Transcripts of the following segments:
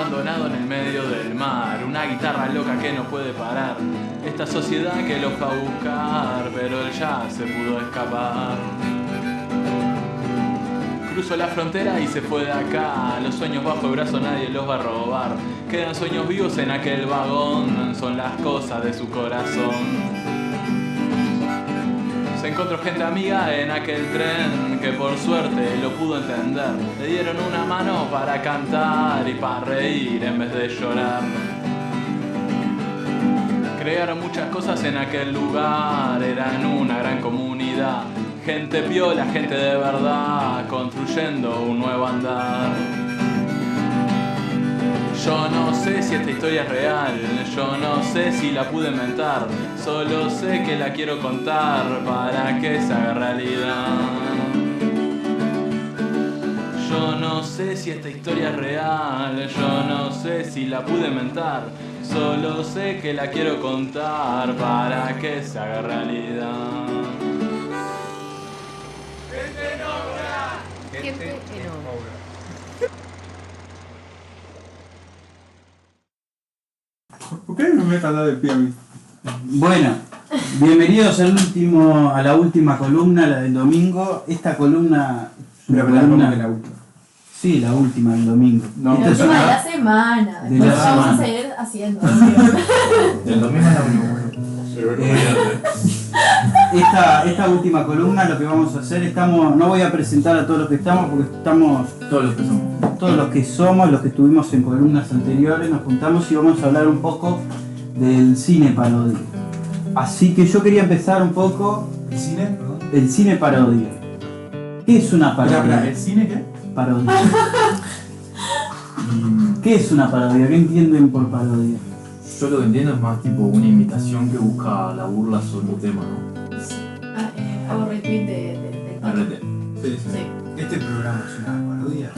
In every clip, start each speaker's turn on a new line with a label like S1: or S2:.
S1: abandonado en el medio del mar, una guitarra loca que no puede parar, esta sociedad que lo fue a buscar, pero él ya se pudo escapar. Cruzó la frontera y se fue de acá, los sueños bajo el brazo nadie los va a robar, quedan sueños vivos en aquel vagón, son las cosas de su corazón. Se encontró gente amiga en aquel tren que por suerte lo pudo entender. Le dieron una mano para cantar y para reír en vez de llorar. Crearon muchas cosas en aquel lugar, eran una gran comunidad. Gente piola, gente de verdad, construyendo un nuevo andar. Yo no sé si esta historia es real, yo no sé si la pude inventar, solo sé que la quiero contar para que se haga realidad. Yo no sé si esta historia es real, yo no sé si la pude inventar, solo sé que la quiero contar para que se haga realidad.
S2: Gente en obra.
S3: Gente en obra.
S2: ¿Por qué no me dejas de pie a mí?
S4: Bueno, bienvenidos a la última columna, la del domingo. Esta columna es una columna
S2: de la última.
S4: Sí, la última del domingo.
S2: No,
S4: Esta
S3: La
S4: es
S3: última de
S4: una-
S3: la semana.
S4: De
S3: Después
S4: la
S3: vamos a
S4: semana.
S3: seguir haciendo.
S2: Del domingo a la última.
S4: Esta última columna lo que vamos a hacer, no voy a presentar a todos los que estamos porque estamos
S2: Todos los que somos.
S4: todos los que somos, los que estuvimos en columnas anteriores, nos juntamos y vamos a hablar un poco del cine parodia. Así que yo quería empezar un poco
S2: ¿El cine? Perdón.
S4: el cine parodia. ¿Qué es una parodia?
S2: ¿El cine qué?
S4: Parodia. ¿Qué es una parodia? ¿Qué entienden por parodia?
S5: Yo lo que entiendo es más tipo una imitación que busca la burla sobre un tema, ¿no?
S3: Hago retweet del
S5: RT.
S2: Sí,
S3: Sí.
S2: ¿Este programa es una parodia?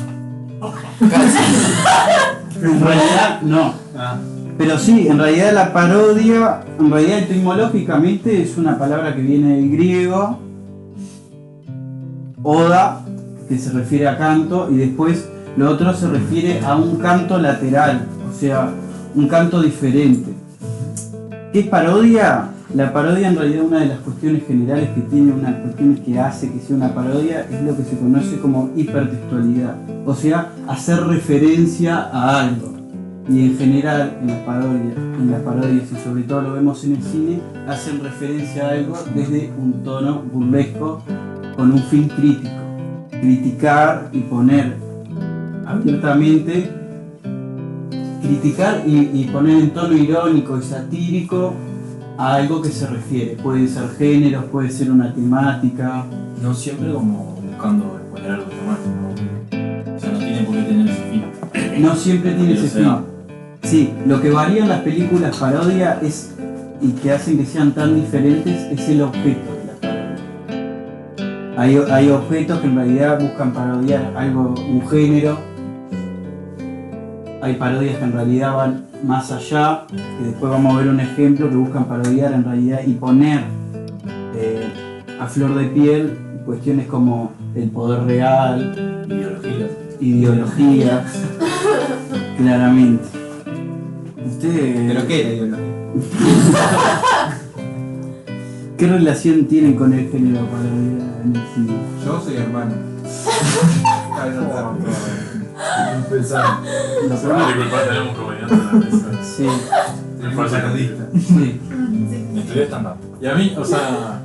S4: En realidad no.
S2: Ah.
S4: Pero sí, en realidad la parodia, en realidad etimológicamente es una palabra que viene del griego, oda, que se refiere a canto, y después lo otro se refiere a un canto lateral, o sea, un canto diferente. ¿Qué es parodia? La parodia en realidad una de las cuestiones generales que tiene, una de las cuestiones que hace que sea una parodia es lo que se conoce como hipertextualidad, o sea, hacer referencia a algo. Y en general en las parodias y sobre todo lo vemos en el cine, hacen referencia a algo desde un tono burlesco con un fin crítico. Criticar y poner abiertamente, criticar y poner en tono irónico y satírico a algo que se refiere. Puede ser géneros, puede ser una temática.
S5: No siempre como buscando exponer algo temático, ¿no? O sea, no tiene por qué tener ese fin.
S4: No siempre tiene ese
S5: O sea,
S4: fin. Sí, lo que varía en las películas parodia es, y que hacen que sean tan diferentes, es el objeto de la parodia. Hay objetos que en realidad buscan parodiar algo, un género. Hay parodias que en realidad van más allá, que después vamos a ver un ejemplo, que buscan parodiar en realidad y poner a flor de piel cuestiones como el poder real, ideologías, claramente. Usted,
S2: ¿Pero qué es la ideología?
S4: ¿qué relación tienen con el género parodia en el cine?
S2: Yo soy hermano.
S5: Empezar.
S4: Lo
S1: Seguro
S4: que-
S1: disculpa, tenemos un comediante en la mesa.
S4: Sí,
S2: Tenemos periodista.
S4: sí.
S5: Estudié stand-up.
S1: Y a mí, o sea,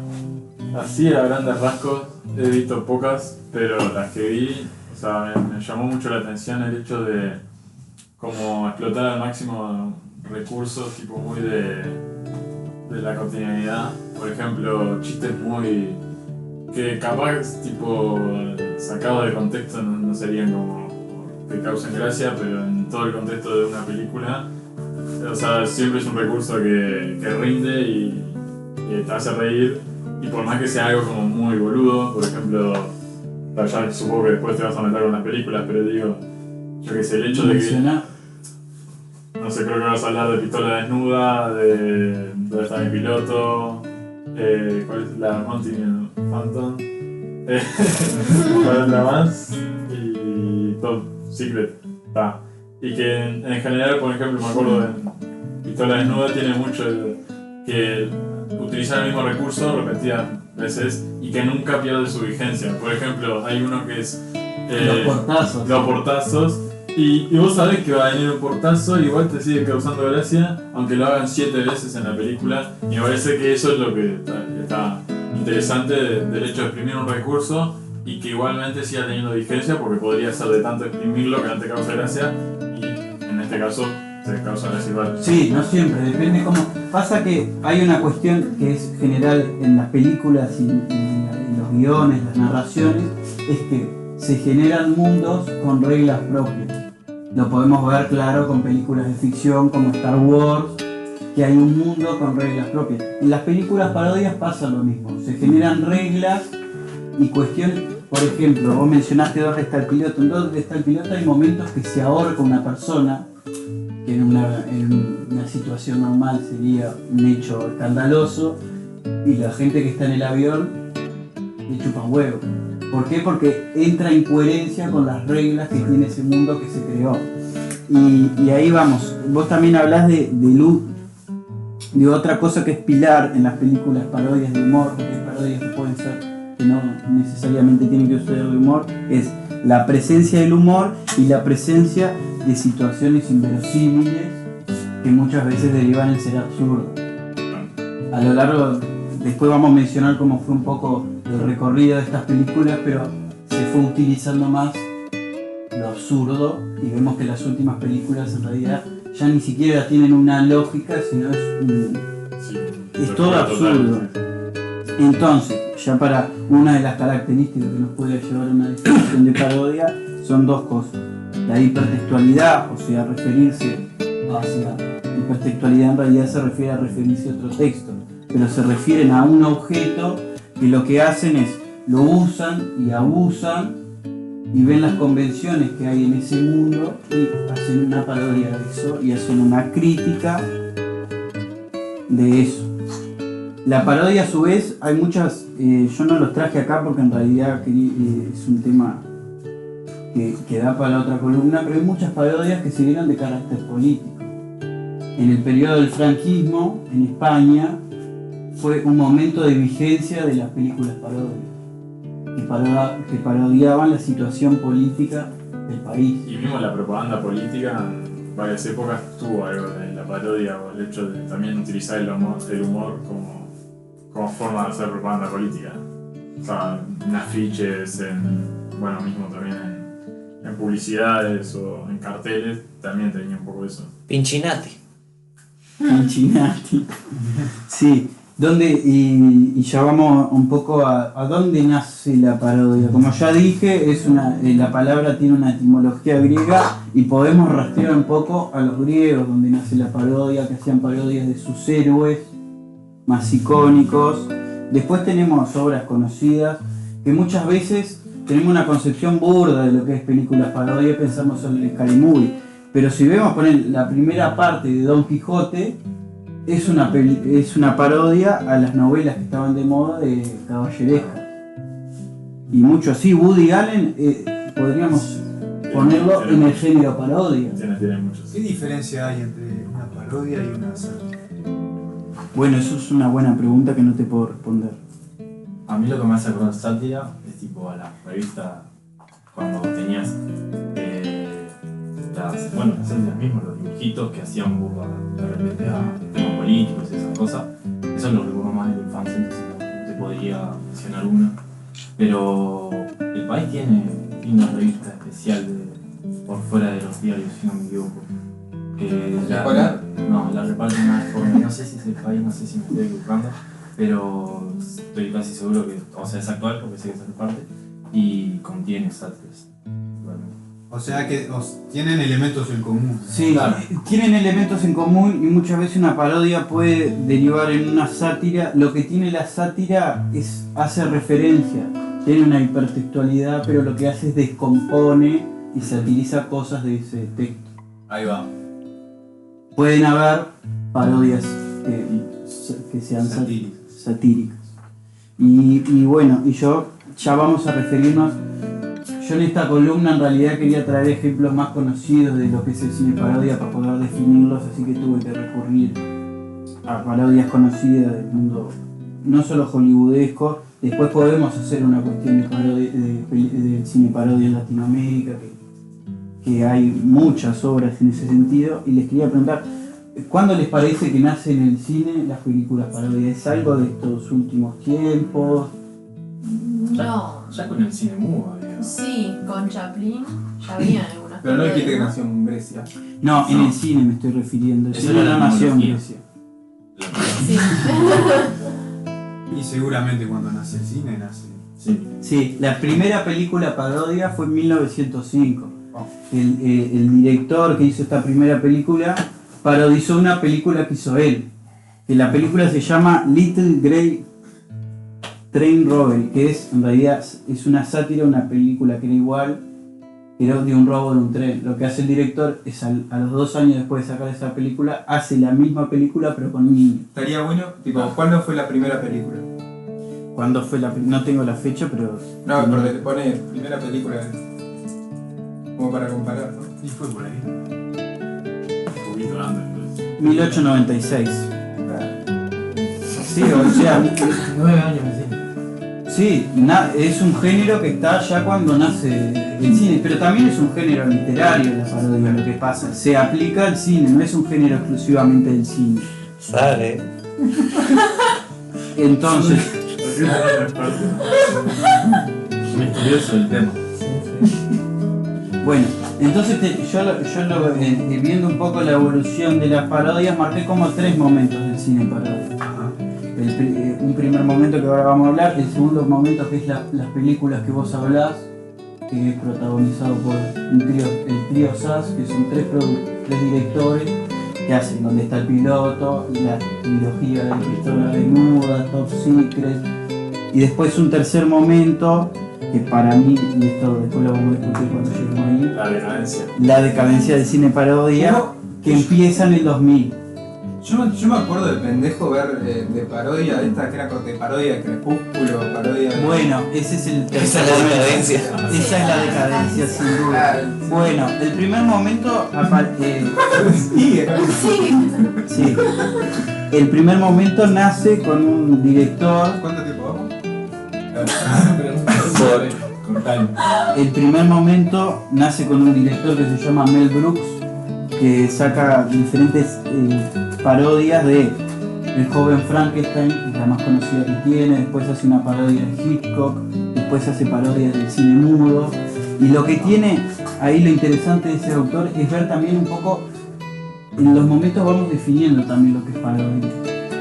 S1: así a grandes rasgos, he visto pocas, pero las que vi, o sea, me llamó mucho la atención el hecho de como explotar al máximo recursos tipo muy de la cotidianidad. Por ejemplo, chistes muy que capaz tipo sacados de contexto no serían como que causen gracia, pero en todo el contexto de una película, o sea, siempre es un recurso que rinde y te hace reír, y por más que sea algo como muy boludo, por ejemplo, ya supongo que después te vas a meter con las películas, pero digo, yo que sé, el hecho de que,
S4: Menciona-
S1: no sé, creo que vas a hablar de Pistola Desnuda, de ¿Dónde está mi piloto? ¿Cuál es la Monty Phantom? ¿Cuál es la más? Y Top Secret. Y que en general, por ejemplo, me acuerdo en Pistola Desnuda tiene mucho que utilizar el mismo recurso repetidas veces y que nunca pierde su vigencia. Por ejemplo, hay uno que es
S4: Los portazos.
S1: los portazos y vos sabés que va a venir un portazo y igual te sigue causando gracia, aunque lo hagan 7 veces en la película. Y me parece que eso es lo que está interesante del hecho de exprimir un recurso y que igualmente siga teniendo vigencia, porque podría ser de tanto exprimirlo que no te causa gracia y en este caso te causa gracia igual.
S4: Sí, no siempre, depende cómo. Pasa que hay una cuestión que es general en las películas y en los guiones, las narraciones, es que se generan mundos con reglas propias. Lo podemos ver claro con películas de ficción como Star Wars, que hay un mundo con reglas propias. En las películas parodias pasa lo mismo, se generan reglas y cuestiones. Por ejemplo, vos mencionaste ¿Dónde está el piloto? En ¿Dónde está el piloto? Hay momentos que se ahorca una persona, que en una situación normal sería un hecho escandaloso, y la gente que está en el avión le chupa un huevo. ¿Por qué? Porque entra en coherencia con las reglas que tiene ese mundo que se creó. Y ahí vamos. Vos también hablás de otra cosa que es pilar en las películas parodias de humor, porque hay parodias que pueden ser, que no necesariamente tienen que ser de humor, es la presencia del humor y la presencia de situaciones inverosímiles que muchas veces derivan en ser absurdas. A lo largo, después vamos a mencionar cómo fue un poco el recorrido de estas películas, pero se fue utilizando más lo absurdo y vemos que las últimas películas en realidad ya ni siquiera tienen una lógica, sino es todo absurdo. Entonces, ya para una de las características que nos puede llevar a una definición de parodia son dos cosas. La hipertextualidad, o sea, referirse hacia hipertextualidad en realidad se refiere a referirse a otro texto, pero se refieren a un objeto que lo que hacen es lo usan y abusan y ven las convenciones que hay en ese mundo y hacen una parodia de eso y hacen una crítica de eso. La parodia a su vez, hay muchas, yo no los traje acá porque en realidad es un tema que da para la otra columna, pero hay muchas parodias que se dieron de carácter político. En el periodo del franquismo, en España, fue un momento de vigencia de las películas parodias, que parodiaban la situación política del país.
S1: Y mismo la propaganda política en varias épocas tuvo algo de la parodia o el hecho de también utilizar el humor como forma de hacer propaganda política. O sea, en afiches, mismo también en publicidades o en carteles, también tenía un poco eso.
S6: Pinchinati.
S4: Pinchinati. Sí. Y ya vamos un poco a dónde nace la parodia. Como ya dije, la palabra tiene una etimología griega y podemos rastrear un poco a los griegos, donde nace la parodia, que hacían parodias de sus héroes más icónicos. Después tenemos obras conocidas que muchas veces tenemos una concepción burda de lo que es películas parodia, pensamos en el Scary Movie. Pero si vemos poner la primera parte de Don Quijote, es una parodia a las novelas que estaban de moda de caballerescas. Y mucho así, Woody Allen podríamos ponerlo en el género parodia.
S1: Tiene muchos.
S2: ¿Qué diferencia hay entre una parodia y una sátira?
S4: Bueno, eso es una buena pregunta que no te puedo responder.
S5: A mí lo que me hace acordar sátira es tipo a la revista cuando tenías las sátiras mismas, los dibujitos que hacían burla de repente a temas políticos y esas cosas. Eso lo recuerdo más de la infancia, entonces no te podría mencionar una. Pero el país tiene una revista especial por fuera de los diarios, si no me equivoco.
S2: ¿Escolar?
S5: No, la reparten una vez por mes. No sé si es el país, no sé si me estoy equivocando, pero estoy casi seguro que, es actual porque sé que se reparte y contiene sátiras.
S2: O sea que tienen elementos en común.
S4: Sí,
S5: claro.
S4: Tienen elementos en común y muchas veces una parodia puede derivar en una sátira. Lo que tiene la sátira hace referencia, tiene una hipertextualidad, pero lo que hace es descompone y satiriza cosas de ese texto.
S5: Ahí va.
S4: Pueden haber parodias que sean satíricas. Y bueno, ya vamos a referirnos. Yo en esta columna en realidad quería traer ejemplos más conocidos de lo que es el cine parodia para poder definirlos, así que tuve que recurrir a parodias conocidas del mundo, no solo hollywoodesco. Después podemos hacer una cuestión de parodia, de cine parodia en Latinoamérica, que hay muchas obras en ese sentido, y les quería preguntar, ¿cuándo les parece que nace en el cine las películas parodias? ¿Es algo de estos últimos tiempos?
S3: No.
S5: Ya con el cine mudo, digamos.
S3: Sí, con Chaplin ya habían algunas.
S6: Pero no dijiste que
S3: parodias.
S6: nació en Grecia.
S4: No, en
S5: No.
S4: el cine me estoy refiriendo. El
S5: Eso
S4: cine
S5: era
S4: no
S5: la
S4: nació en
S5: tecnología.
S4: Grecia.
S3: Sí.
S2: Y seguramente cuando nace el cine, nace.
S5: Sí.
S4: Sí, la primera película parodia fue en 1905.
S2: Oh.
S4: El director que hizo esta primera película parodizó una película que hizo él. Que la película se llama Little Grey Train Robbery, que es en realidad es una sátira, una película que era igual, pero de un robo de un tren. Lo que hace el director es a los 2 años después de sacar esa película, hace la misma película pero con un niño.
S6: Estaría bueno, tipo, ¿cuándo fue la primera película?
S4: ¿Cuándo fue no tengo la fecha, pero...
S6: No, porque te pone primera película como para comparar, ¿no?
S2: Y fue por ahí.
S1: Un poquito antes, entonces.
S4: 1896.
S6: Ah,
S4: Sí, o sea,
S5: 9 años de cine.
S4: sí, es un género que está ya cuando nace el cine, pero también es un género literario la parodia, lo que pasa. Se aplica al cine, no es un género exclusivamente del cine.
S7: Sabe.
S4: Entonces,
S5: Un estudioso del tema.
S4: bueno, entonces viendo un poco la evolución de las parodias, marqué como 3 momentos del cine parodia.
S2: Ajá.
S4: Un primer momento que ahora vamos a hablar, el segundo momento que es las películas que vos hablás, que es protagonizado por el trío SAS, que son 3 directores que hacen Donde está el piloto, la trilogía de Pistola Desnuda, Top Secret, y después un tercer momento que para mí, y esto después lo vamos a discutir cuando lleguemos ahí,
S1: La decadencia.
S4: la decadencia del cine parodia, que empieza en el 2000.
S6: Yo me acuerdo de pendejo ver de parodia, esta que era de parodia de Crepúsculo, parodia de...
S4: Bueno, ese es el tercer
S7: Esa es la
S4: momento.
S7: decadencia.
S4: Esa es la decadencia, sin duda. Bueno, el primer momento
S6: Sí,
S4: sí. El primer momento nace con un director.
S6: ¿Cuánto tiempo vamos?
S4: El primer momento nace con un director que se llama Mel Brooks, que saca diferentes parodias de El joven Frankenstein, que es la más conocida que tiene. Después hace una parodia de Hitchcock, después hace parodia del cine mudo. Y lo que tiene ahí, lo interesante de ese autor, es ver también un poco, en los momentos vamos definiendo también lo que es parodia.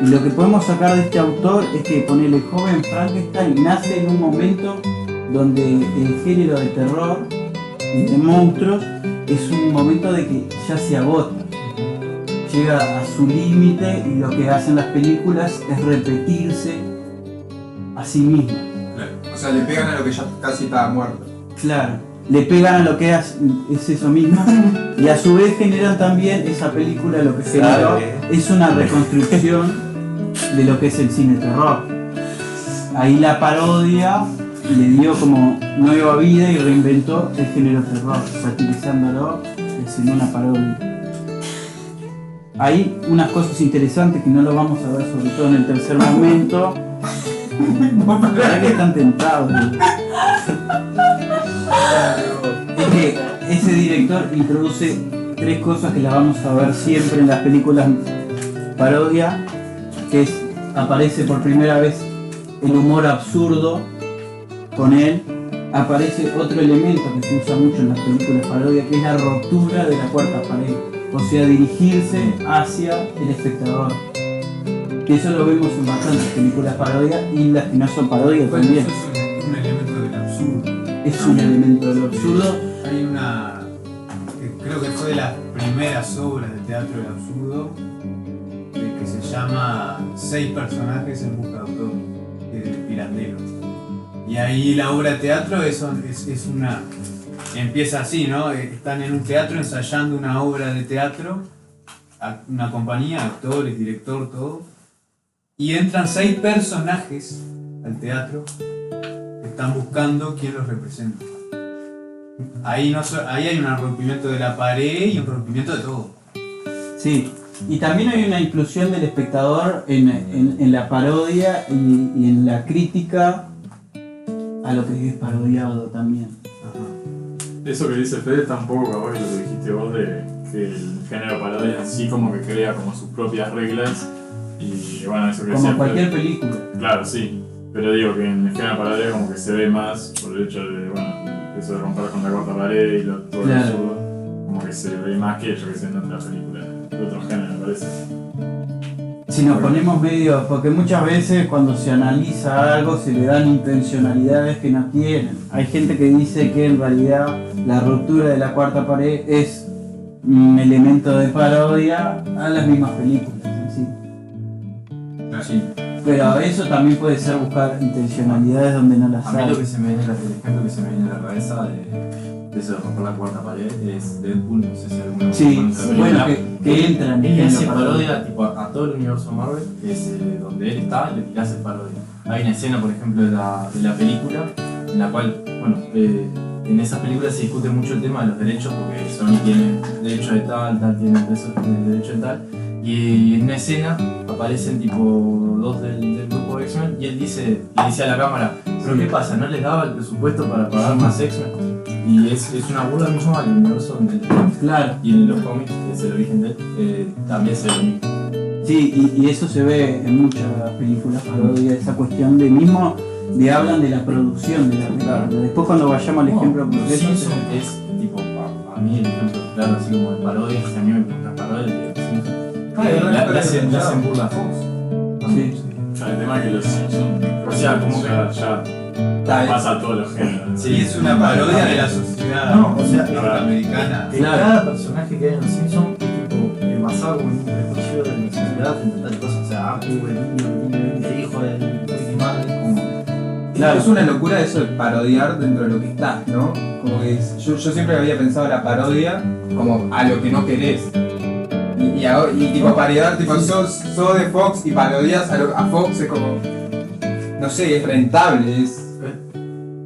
S4: Y lo que podemos sacar de este autor es que ponele joven Frankenstein nace en un momento donde el género de terror y de monstruos es un momento de que ya se agota, llega a su límite, y lo que hacen las películas es repetirse a sí mismas.
S6: Claro. O sea, le pegan a lo que ya casi estaba muerto.
S4: Claro, le pegan a lo que es eso mismo, y a su vez generan también esa película, lo que generó
S7: Sabe.
S4: es una reconstrucción de lo que es el cine terror. Ahí la parodia le dio como nueva vida y reinventó el género terror, satirizándolo, haciendo una parodia. Hay unas cosas interesantes que no lo vamos a ver, sobre todo en el tercer momento. La verdad que están tentados. Es que ese director introduce 3 cosas que las vamos a ver siempre en las películas parodia, que es, aparece por primera vez el humor absurdo con él. Aparece otro elemento que se usa mucho en las películas parodia, que es la ruptura de la cuarta pared, o sea, dirigirse hacia el espectador. Que eso lo vemos en bastantes películas parodia, y las que no son parodias
S2: Bueno,
S4: también.
S2: eso es un elemento del absurdo.
S4: Es un elemento del absurdo.
S2: Hay una que creo que fue de las primeras obras de teatro del absurdo, que se llama 6 personajes en busca de autor, que es de Pirandello. Y ahí la obra de teatro es una... Empieza así, ¿no? Están en un teatro ensayando una obra de teatro, una compañía, actores, director, todo. Y entran 6 personajes al teatro que están buscando quién los representa. ahí hay un rompimiento de la pared y un rompimiento de todo.
S4: Sí, y también hay una inclusión del espectador en la parodia y en la crítica a lo que es parodiado también.
S1: Eso que dice Fede está un poco capaz que lo que dijiste vos de que el género parodia en sí como que crea como sus propias reglas y bueno, eso que
S4: Como
S1: decía
S4: cualquier
S1: Fede,
S4: película.
S1: claro, sí, pero digo que en el género parodia como que se ve más por el hecho de, bueno, eso de romper con la cuarta pared y todo
S4: Claro.
S1: lo absurdo, como que se ve más que yo que sé en otras películas de otro género, me parece.
S4: Si nos ponemos medio, porque muchas veces cuando se analiza algo se le dan intencionalidades que no tienen. Hay gente que dice que en realidad la ruptura de la cuarta pared es un elemento de parodia a las mismas películas en sí.
S5: Sí.
S4: Pero eso también puede ser buscar intencionalidades donde no las
S5: A mí
S4: hay.
S5: lo que se me viene, el ejemplo que se me viene a la cabeza de eso de romper la cuarta pared es Deadpool, no sé si alguno
S4: Sí,
S5: conoce la
S4: bueno,
S5: película.
S4: que entra en el
S5: Él
S4: género
S5: hace
S4: parodia.
S5: parodia tipo, a todo el universo Marvel, que es donde él está, le hace parodia. Hay una escena, por ejemplo, de la película, en la cual, bueno, en esas películas se discute mucho el tema de los derechos, porque Sony tiene derecho de tal tiene derecho de tal, y en una escena aparecen tipo dos del grupo X-Men, y él le dice a la cámara, ¿pero qué pasa? ¿No les daba el presupuesto para pagar más X-Men? Y es una burla mismo al universo donde él está.
S4: Claro,
S5: Y en los cómics, que es el origen de él, también se ve lo mismo.
S4: sí, y eso se ve en muchas películas parodia, esa cuestión de mismo, de hablan de la producción de la película.
S5: Claro.
S4: Después cuando vayamos al ejemplo
S5: Los
S4: concreto,
S5: Simpsons es tipo, a mí el ejemplo claro, así como de parodias, que a mí me gustan las parodias de los Simpsons. Le hacen burla a Fox.
S4: sí.
S1: Ya, el tema es que los Simpsons,
S5: O sea, como que-
S1: ya pasa a todos los géneros.
S2: Y es una parodia de la sociedad
S5: No, o sea,
S2: norteamericana.
S5: Que
S4: Claro.
S5: cada personaje que hay en los Simpsons es tipo basado como en un prejuicio de la sociedad frente a tal cosa. O sea, Apu, el niño, el hijo del Ricky Martin, como.
S4: Claro.
S6: Es una locura eso de parodiar dentro de lo que está, ¿no? Como que yo siempre había pensado la parodia como a lo que no querés. Y tipo parodiar, tipo sos de Fox y parodias a Fox es como. No sé, es rentable, es.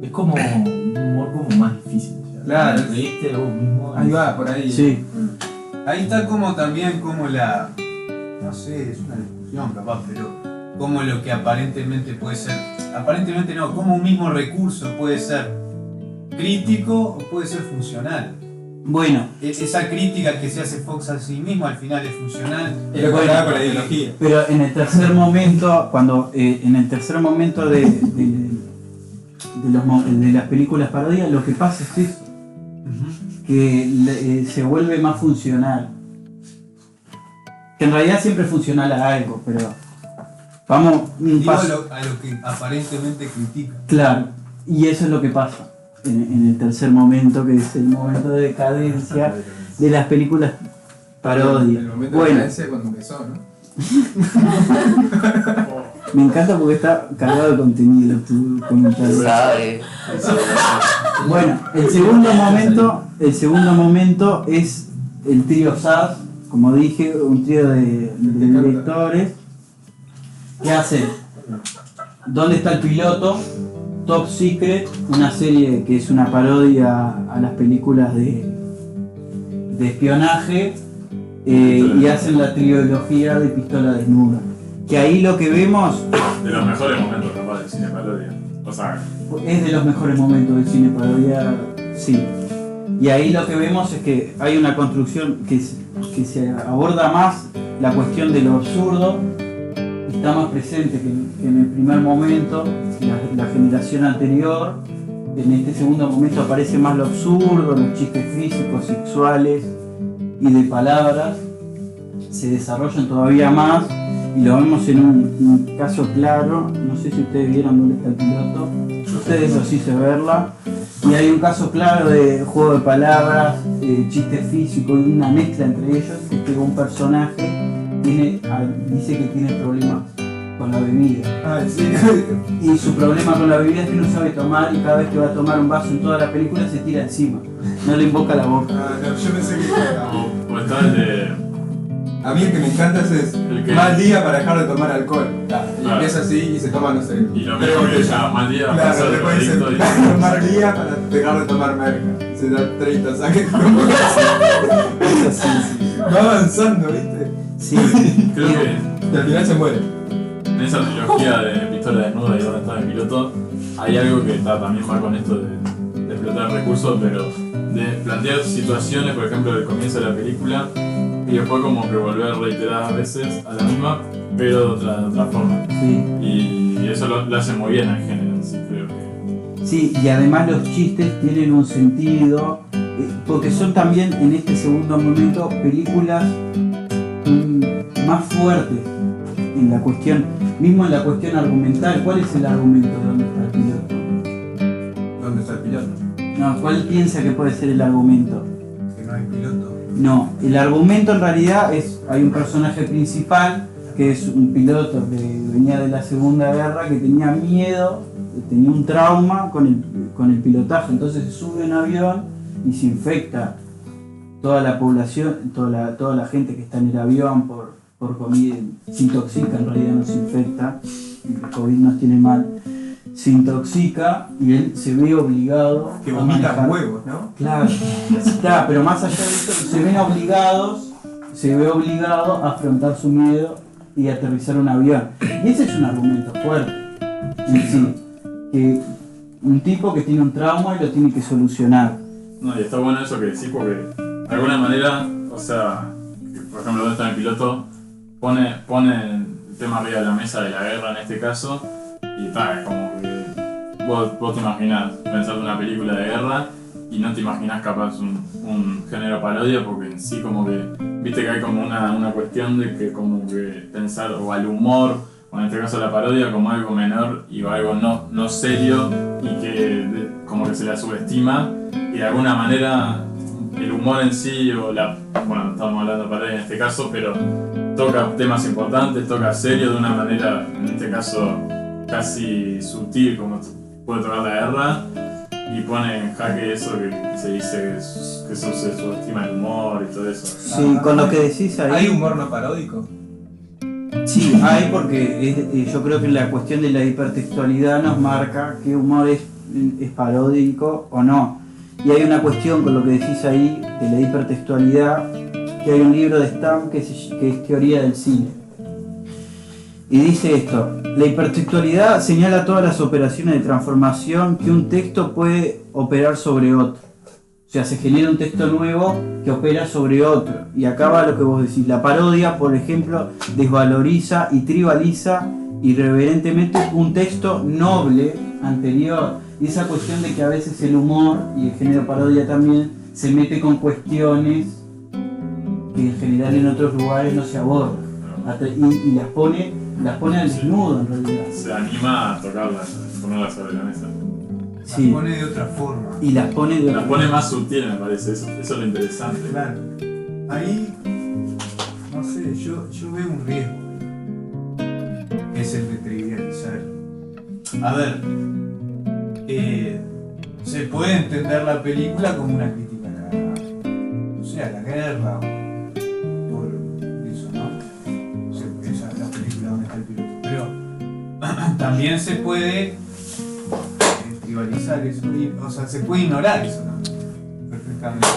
S5: Es como un humor como más difícil. O sea,
S6: Claro.
S5: te reíste de vos mismo.
S6: Ahí va, por ahí.
S4: Sí,
S2: Ahí está como también como la. No sé, es una discusión capaz, pero como lo que aparentemente puede ser. Aparentemente no, como un mismo recurso puede ser crítico o puede ser funcional.
S4: bueno,
S2: Esa crítica que se hace Fox a sí mismo al final es funcional.
S6: Es lo que hablaba con la ideología.
S4: pero en el tercer momento, cuando en el tercer momento de las películas parodias, lo que pasa es eso, que se vuelve más funcional. Que en realidad siempre es funcional a algo, pero vamos un
S2: Digo
S4: paso.
S2: a lo que aparentemente critica.
S4: Claro, y eso es lo que pasa en el tercer momento, que es el momento de decadencia de las películas parodias.
S6: El momento de
S4: Bueno,
S6: decadencia cuando empezó, ¿no?
S4: me encanta porque está cargado de contenido tu comentario. Bueno, el segundo momento es el trío SAS, como dije, un trío de directores que hacen ¿Dónde está el piloto? Top Secret, una serie que es una parodia a las películas de espionaje, y hacen la trilogía de Pistola Desnuda. Que ahí lo que vemos
S1: De los mejores momentos capaz del cine parodia. O sea,
S4: es de los mejores momentos del cine parodia, sí. Y ahí lo que vemos es que hay una construcción que se aborda más la cuestión de lo absurdo, está más presente que en el primer momento, la generación anterior. En este segundo momento aparece más lo absurdo, los chistes físicos, sexuales y de palabras se desarrollan todavía más, y lo vemos en un caso claro. No sé si ustedes vieron Dónde está el piloto, ustedes los hice verla, y hay un caso claro de juego de palabras, chiste físico y una mezcla entre ellos, que es que un personaje dice que tiene problemas con la bebida, y su problema con la bebida es que no sabe tomar, y cada vez que va a tomar un vaso en toda la película se tira encima, no le invoca la boca.
S6: Ah, no, yo pensé que era.
S1: o está el de
S6: A mí el que me encanta es
S1: ¿El qué?
S6: mal día para dejar de tomar alcohol. Y
S1: Claro.
S6: empieza así y se toma, no sé.
S1: Y lo mismo que ya, mal día,
S6: Claro,
S1: pasar
S6: después dice,
S1: drogadicto y...
S6: mal día para dejar de tomar merca. Se da 30 saques.
S4: Es así, sí.
S6: Va avanzando, ¿viste?
S4: Sí.
S1: Creo que
S6: Y al final se muere.
S1: en esa trilogía de Pistola Desnuda y Dónde está el piloto, hay algo que también va con esto de explotar recursos, pero de plantear situaciones, por ejemplo, del comienzo de la película, y después como que volver reiteradas veces a la misma, pero de otra forma.
S4: Sí.
S1: Y eso lo hace muy bien al género, sí, creo que...
S4: Sí, y además los chistes tienen un sentido, porque son también en este segundo momento películas más fuertes en la cuestión, mismo en la cuestión argumental. ¿Cuál es el argumento de dónde está el piloto?
S6: ¿Dónde está el piloto?
S4: No, ¿cuál piensa que puede ser el argumento?
S2: Que no hay piloto.
S4: No, el argumento en realidad es, hay un personaje principal que es un piloto que venía de la Segunda Guerra, que tenía miedo, tenía un trauma con el pilotaje, entonces se sube a un avión y se infecta toda la población, toda la gente que está en el avión por comida, se intoxica, en realidad no se infecta, el COVID nos tiene mal, se intoxica y él se ve obligado
S6: Que
S4: a
S6: vomitan
S4: manejar.
S6: huevos, ¿no?
S4: Claro, está, pero más allá de eso, se ve obligado a afrontar su miedo y a aterrizar un avión. Y ese es un argumento fuerte en sí, que un tipo que tiene un trauma y lo tiene que solucionar.
S1: No, y está bueno eso que decís porque de alguna manera, o sea, que, por ejemplo, donde está el piloto, pone el tema arriba de la mesa de la guerra en este caso, y está, es como que vos te imaginás pensar en una película de guerra y no te imaginás capaz un género parodia porque en sí como que, viste que hay como una cuestión de que como que pensar o al humor, o en este caso la parodia como algo menor y algo no serio y que como que se la subestima y de alguna manera el humor en sí bueno, estamos hablando de parodia en este caso, pero toca temas importantes, toca serio de una manera, en este caso casi sutil como puede tocar la guerra y pone en jaque eso que se dice que eso se subestima el humor y todo eso.
S4: Sí, con lo que decís ahí.
S6: ¿Hay humor no paródico?
S4: Sí, hay, porque yo creo que la cuestión de la hipertextualidad nos marca qué humor es paródico o no. Y hay una cuestión con lo que decís ahí de la hipertextualidad, que hay un libro de Stam que es Teoría del Cine. Y dice esto: la hipertextualidad señala todas las operaciones de transformación que un texto puede operar sobre otro. O sea, se genera un texto nuevo que opera sobre otro. Y acá va lo que vos decís. La parodia, por ejemplo, desvaloriza y tribaliza irreverentemente un texto noble anterior. Y esa cuestión de que a veces el humor, y el género parodia también, se mete con cuestiones que en general en otros lugares no se abordan. Y las pone al desnudo en realidad.
S1: Se anima a tocarlas, ponerlas sobre la mesa.
S4: Sí.
S2: Las pone de otra forma.
S4: Y las pone de
S1: Las pone más sutil me parece, eso es lo interesante.
S2: Claro. Ahí, no sé, yo veo un riesgo. Es el de trivializar. A ver, se puede entender la película como una crítica a la guerra o todo eso, ¿no? Esa es la película donde está el piloto. Pero también se puede tribalizar eso, o sea, se puede ignorar eso también, perfectamente.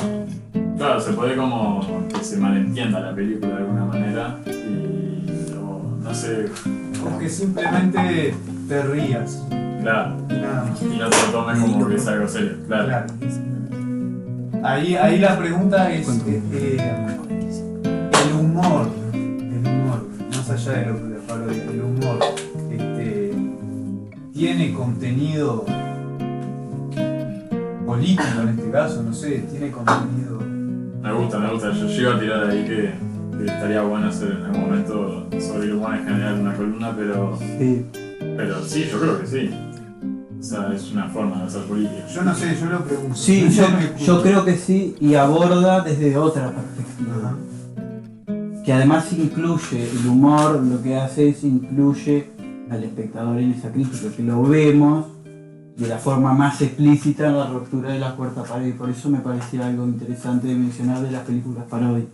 S1: Claro, se puede como que se malentienda la película de alguna manera y no sé,
S2: O que simplemente te rías.
S1: claro,
S2: Nada más.
S1: y no te lo tomes como que es algo serio, claro.
S2: Claro. Ahí la pregunta es el humor, más allá de lo que la parodia, el humor, tiene contenido político en este caso, no sé, tiene contenido.
S1: Me gusta, yo llego a tirar ahí que estaría bueno hacer en algún momento sobre el humor en general una columna, pero sí, yo creo que sí. O sea, es una forma de hacer política.
S2: Yo no sé, yo lo pregunto.
S4: Sí,
S2: No sé,
S4: yo
S2: me escucho.
S4: creo que sí, y aborda desde otra perspectiva.
S2: Ajá.
S4: Que además incluye el humor, lo que hace es incluye al espectador en esa crítica, que lo vemos de la forma más explícita en la ruptura de la cuarta pared. Por eso me parecía algo interesante de mencionar de las películas parodias.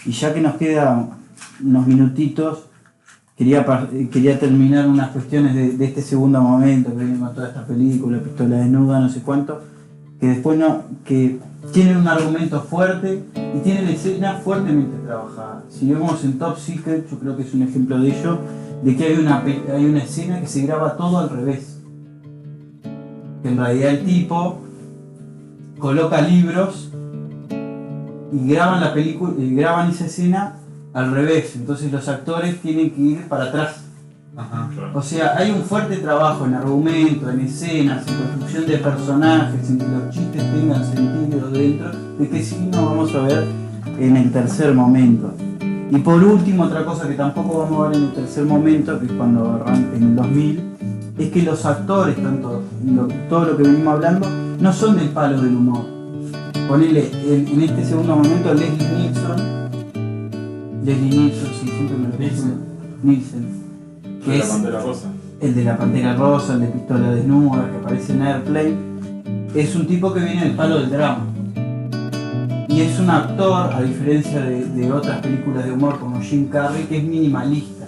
S4: Y ya que nos quedan unos minutitos, quería terminar unas cuestiones de este segundo momento que viene con toda esta película, Pistola Desnuda, no sé cuánto, que después que tienen un argumento fuerte y tienen escenas fuertemente trabajadas. Si vemos en Top Secret, yo creo que es un ejemplo de ello, de que hay una escena que se graba todo al revés. Que en realidad el tipo coloca libros y graban la película y graban esa escena al revés, entonces los actores tienen que ir para atrás.
S2: Ajá.
S4: O sea, hay un fuerte trabajo en argumento, en escenas, en construcción de personajes, en que los chistes tengan sentido dentro, de que sí nos vamos a ver en el tercer momento. Y por último, otra cosa que tampoco vamos a ver en el tercer momento, que es cuando arranca en el 2000, es que los actores, todo lo que venimos hablando, no son del palo del humor. Ponele en este segundo momento Leslie Nielsen, sí, siempre me lo digo. Nielsen. Que
S1: De la
S4: es
S1: Pantera Rosa.
S4: el de la Pantera Rosa, el de Pistola Desnuda, que aparece en Airplane, es un tipo que viene del palo del drama. Y es un actor, a diferencia de otras películas de humor como Jim Carrey, que es minimalista.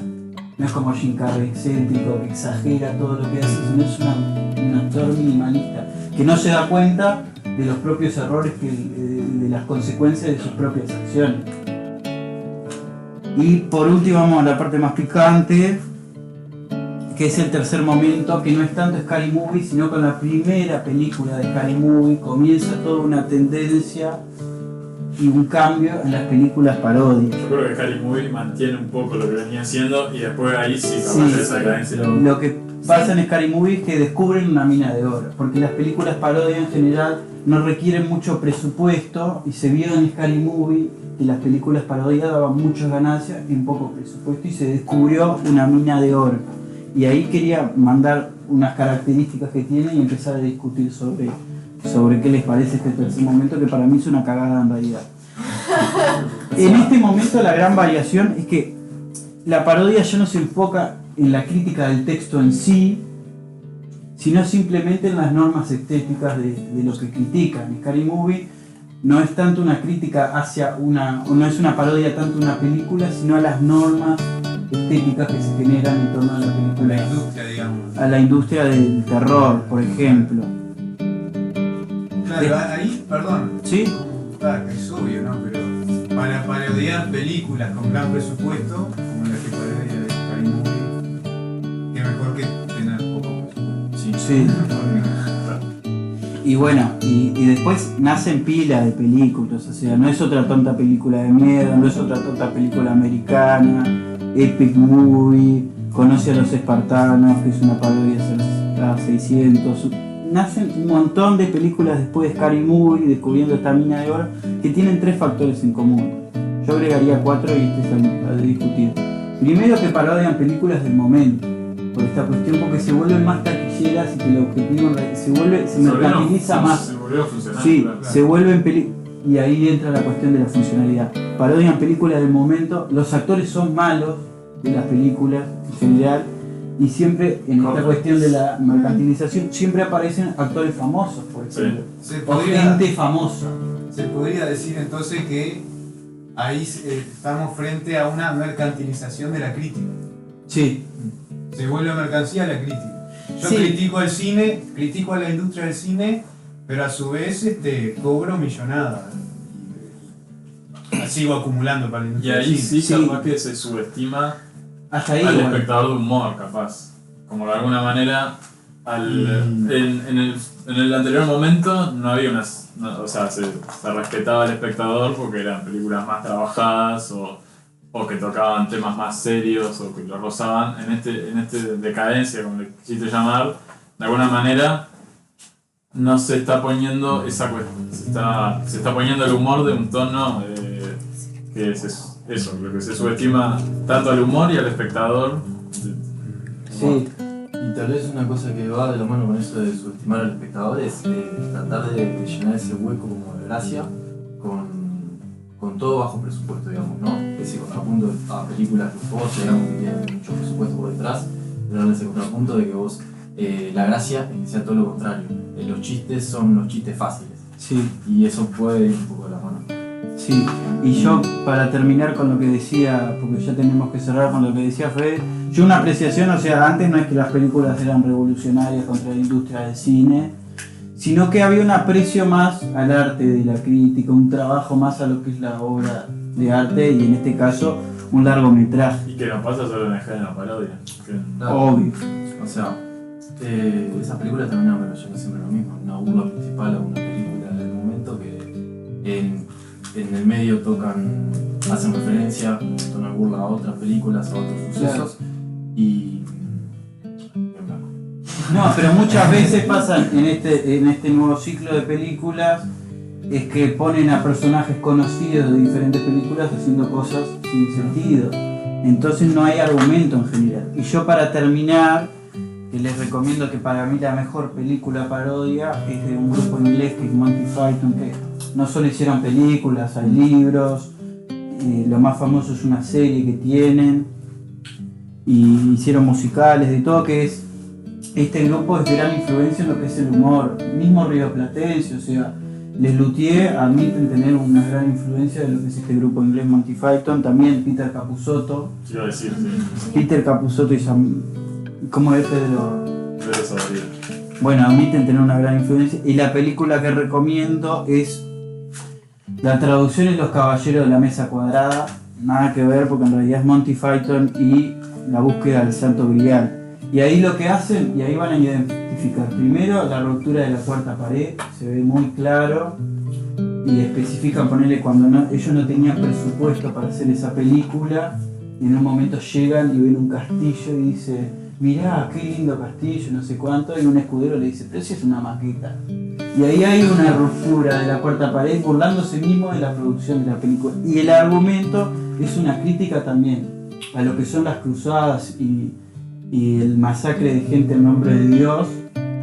S4: No es como Jim Carrey excéntrico, que exagera todo lo que hace, sino es un actor minimalista, que no se da cuenta de los propios errores, de las consecuencias de sus propias acciones. Y por último vamos a la parte más picante, que es el tercer momento, que no es tanto Scary Movie, sino con la primera película de Scary Movie comienza toda una tendencia y un cambio en las películas parodias.
S1: Yo creo que Scary Movie mantiene un poco lo que venía haciendo y después ahí sí
S4: Sí,
S1: capaz de esa cadencia.
S4: Lo que pasa en Scary Movie es que descubren una mina de oro, porque las películas parodias en general no requieren mucho presupuesto y se vio en Scary Movie que las películas parodias daban muchas ganancias en poco presupuesto y se descubrió una mina de oro. Y ahí quería mandar unas características que tiene y empezar a discutir sobre qué les parece este tercer momento, que para mí es una cagada en realidad. En este momento la gran variación es que la parodia ya no se enfoca en la crítica del texto en sí, sino simplemente en las normas estéticas de lo que critican. Scary Movie no es tanto una crítica no es una parodia tanto de una película, sino a las normas estéticas que se generan en torno a la película.
S2: La industria, digamos.
S4: A la industria del terror, por ejemplo.
S2: Claro, ahí, perdón.
S4: ¿Sí?
S2: Claro, es obvio, ¿no? Pero para parodiar películas con gran presupuesto, como la que parodia de Scary Movie, qué mejor que tener poco presupuesto.
S4: Sí. Y bueno, y después nacen pila de películas, o sea, no es otra tonta película de miedo, no es otra tonta película americana, Epic Movie, Conoce a los Espartanos, que es una parodia a 600. Nacen un montón de películas después de Scary Movie, descubriendo esta mina de oro, que tienen 3 factores en común. Yo agregaría 4 y este es el de discutir. Primero, que parodian películas del momento, por esta cuestión, porque se vuelven más taquilleras y que el objetivo se mercantiliza más.
S1: Se volvió funcional.
S4: Sí,
S1: claro.
S4: se vuelven y ahí entra la cuestión de la funcionalidad. Parodian películas del momento, los actores son malos de las películas en general, y siempre en esta cuestión de la mercantilización siempre aparecen actores famosos, por ejemplo, o gente famosa.
S2: Se podría decir entonces que ahí estamos frente a una mercantilización de la crítica.
S4: Sí,
S2: Se vuelve mercancía la crítica. Yo
S4: Sí.
S2: critico el cine, critico a la industria del cine, pero a su vez cobro millonadas. Y sigo acumulando para la
S1: Y
S2: industria
S1: ahí
S2: del cine.
S1: sí, capaz que se subestima
S4: hasta ahí.
S1: al
S4: bueno.
S1: espectador de humor, capaz. Como de alguna manera, en el anterior momento no había o sea, se respetaba al espectador porque eran películas más trabajadas o que tocaban temas más serios o que lo rozaban. En este decadencia, como le quisiste llamar, de alguna manera no se está poniendo esa cuestión, se está poniendo el humor de un tono que es eso, lo que se subestima tanto al humor y al espectador.
S4: Sí,
S5: Y tal vez una cosa que va de la mano con eso de subestimar al espectador es tratar de llenar ese hueco como de gracia con todo bajo presupuesto, digamos, ¿no? Ese contrapunto a películas lujosas, digamos, que tienen mucho presupuesto por detrás, pero darle ese contrapunto de que vos, la gracia es que sea todo lo contrario. Los chistes son los chistes fáciles
S4: sí.
S5: y eso puede ir un poco de la mano.
S4: Sí, y yo para terminar con lo que decía, porque ya tenemos que cerrar con lo que decía Fede, yo una apreciación, o sea, antes no es que las películas eran revolucionarias contra la industria del cine, sino que había un aprecio más al arte de la crítica, un trabajo más a lo que es la obra de arte y en este caso un largometraje.
S1: Y que no pasa solo en el género parodia.
S4: Obvio.
S5: O sea, esa película termina repitiendo siempre lo mismo, una burla principal a una película del momento que en el medio hacen referencia, a una burla a otras películas, a otros sucesos y...
S4: No, pero muchas veces pasa en este nuevo ciclo de películas es que ponen a personajes conocidos de diferentes películas haciendo cosas sin sentido. Entonces no hay argumento en general. Y yo para terminar, que les recomiendo que para mí la mejor película parodia es de un grupo inglés que es Monty Python, que no solo hicieron películas, hay libros, lo más famoso es una serie que tienen, y hicieron musicales, de todo, que es este grupo es de gran influencia en lo que es el humor, mismo rioplatense, o sea, Les Luthiers admiten tener una gran influencia de lo que es este grupo inglés Monty Python, también Peter Capusotto.
S1: Quiero decir, sí.
S4: Peter Capusotto y ¿cómo es Pedro?
S1: Pedro Saborido.
S4: Bueno, admiten tener una gran influencia. Y la película que recomiendo es la traducción es Los Caballeros de la Mesa Cuadrada. Nada que ver porque en realidad es Monty Python y la búsqueda del Santo Grial. Y ahí lo que hacen, y ahí van a identificar primero la ruptura de la cuarta pared, se ve muy claro, y especifican ponerle cuando ellos no tenían presupuesto para hacer esa película, y en un momento llegan y ven un castillo y dice, mirá, qué lindo castillo, no sé cuánto, y un escudero le dice, pero si es una maqueta. Y ahí hay una ruptura de la cuarta pared, burlándose mismo de la producción de la película. Y el argumento es una crítica también a lo que son las cruzadas y el masacre de gente en nombre de Dios,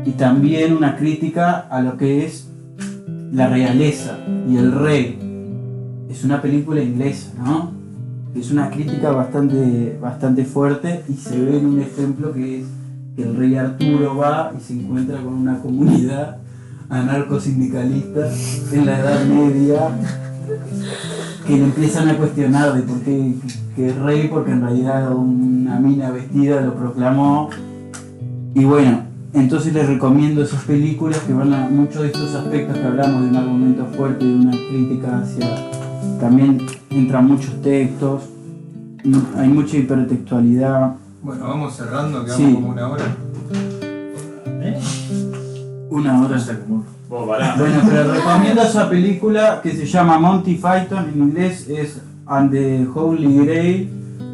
S4: y también una crítica a lo que es la realeza y el rey. Es una película inglesa, ¿no? Es una crítica bastante fuerte, y se ve en un ejemplo que es que el rey Arturo va y se encuentra con una comunidad anarcosindicalista en la Edad Media que le empiezan a cuestionar de por qué que es rey, porque en realidad una mina vestida lo proclamó. Y bueno, entonces les recomiendo esas películas que van a muchos de estos aspectos que hablamos, de un argumento fuerte, de una crítica hacia... También entran muchos textos, hay mucha hipertextualidad.
S6: Bueno, vamos cerrando, quedamos
S4: Sí.
S6: como una hora.
S4: Una hora.
S1: Vos, pará.
S4: Bueno, pero recomiendo esa película que se llama Monty Python, en inglés es And the Holy Grail,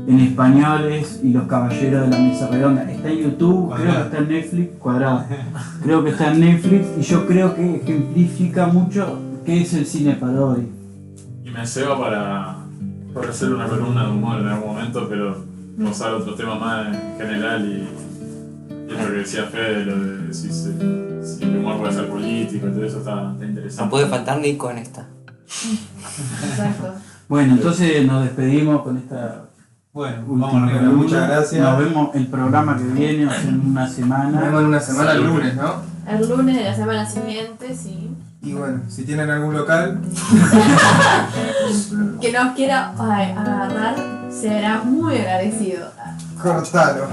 S4: en español es Y los Caballeros de la Mesa Redonda. Está en YouTube, creo que está en Netflix, Cuadrado. Creo que está en Netflix, y yo creo que ejemplifica mucho qué es el cine parodia.
S1: Y me ceba para hacer una columna de humor en algún momento, pero usar otro tema más en general, y es lo que decía Fede, lo de si el humor puede ser político y todo eso está interesante.
S7: No puede faltar Nico en esta.
S3: Exacto.
S4: Bueno, entonces nos despedimos con esta
S2: Bueno,
S4: última
S2: vamos,
S4: columna.
S6: muchas gracias.
S4: Nos vemos el programa que viene, o sea, en una semana.
S6: Nos vemos en una semana el lunes, ¿no?
S3: El lunes de la semana siguiente, sí.
S6: Y bueno, si tienen algún local,
S3: Que nos quiera agarrar, será muy agradecido.
S6: cortalo.